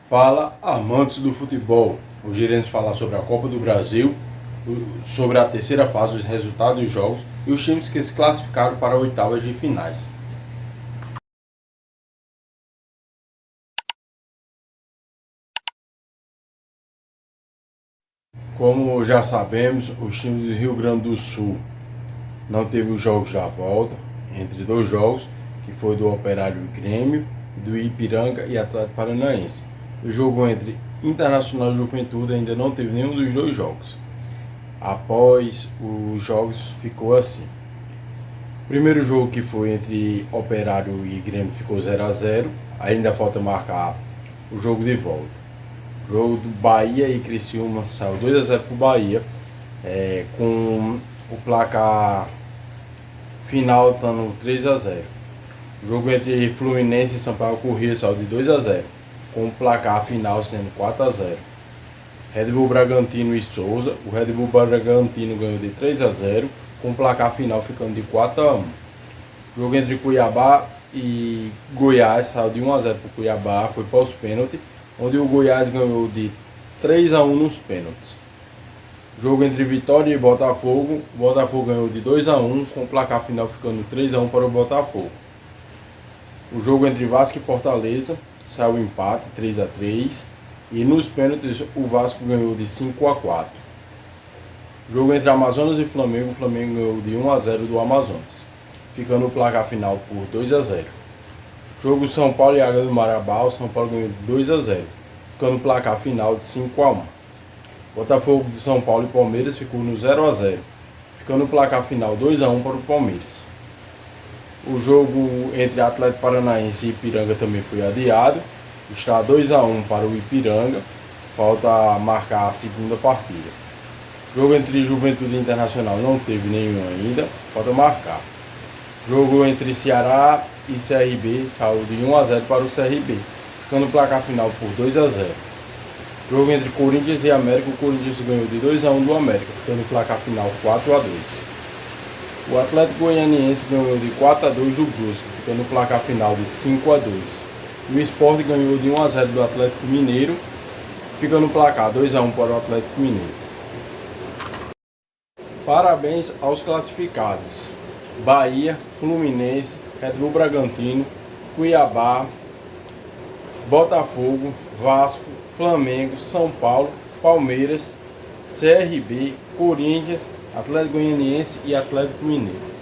Fala, amantes do futebol. Hoje iremos falar sobre a Copa do Brasil, sobre a terceira fase, os resultados dos jogos e os times que se classificaram para oitavas de finais. Como já sabemos, os times do Rio Grande do Sul não teve os jogos da volta, entre dois jogos, que foi do Operário e Grêmio, e do Ipiranga e Atlético Paranaense. O jogo entre Internacional e Juventude ainda não teve nenhum dos dois jogos. Após os jogos ficou assim. O primeiro jogo, que foi entre Operário e Grêmio, ficou 0-0. Ainda falta marcar o jogo de volta. O jogo do Bahia e Criciúma saiu 2-0 para o Bahia, com o placar final estando 3-0. O jogo entre Fluminense e Sampaio Corrêa saiu de 2-0, com o placar final sendo 4-0. Red Bull Bragantino e Souza, o Red Bull Bragantino ganhou de 3-0, com o placar final ficando de 4-1. O jogo entre Cuiabá e Goiás saiu de 1-0 para o Cuiabá, foi para os pênaltis, onde o Goiás ganhou de 3-1 nos pênaltis. O jogo entre Vitória e Botafogo, o Botafogo ganhou de 2-1, com o placar final ficando 3-1 para o Botafogo. O jogo entre Vasco e Fortaleza saiu o empate, 3-3, e nos pênaltis o Vasco ganhou de 5-4. O jogo entre Amazonas e Flamengo, o Flamengo ganhou de 1-0 do Amazonas, ficando o placar final por 2-0. Jogo São Paulo e Águia do Marabá, o São Paulo ganhou de 2-0, ficando o placar final de 5-1. Botafogo de São Paulo e Palmeiras ficou no 0-0, ficando o placar final 2-1 para o Palmeiras. O jogo entre Atlético Paranaense e Ipiranga também foi adiado, está 2-1 para o Ipiranga, falta marcar a segunda partida. O jogo entre Juventude e Internacional não teve nenhum ainda, falta marcar. Jogo entre Ceará e CRB saiu de 1-0 para o CRB, ficando o placar final por 2-0. Jogo entre Corinthians e América, o Corinthians ganhou de 2-1 do América, ficando o placar final 4-2. O Atlético Goianiense ganhou de 4-2 do Brusque, ficando o placar final de 5-2. E o Sport ganhou de 1-0 do Atlético Mineiro, ficando o placar 2-1 para o Atlético Mineiro. Parabéns aos classificados: Bahia, Fluminense, Red Bull Bragantino, Cuiabá, Botafogo, Vasco, Flamengo, São Paulo, Palmeiras, CRB, Corinthians, Atlético Goianiense e Atlético Mineiro.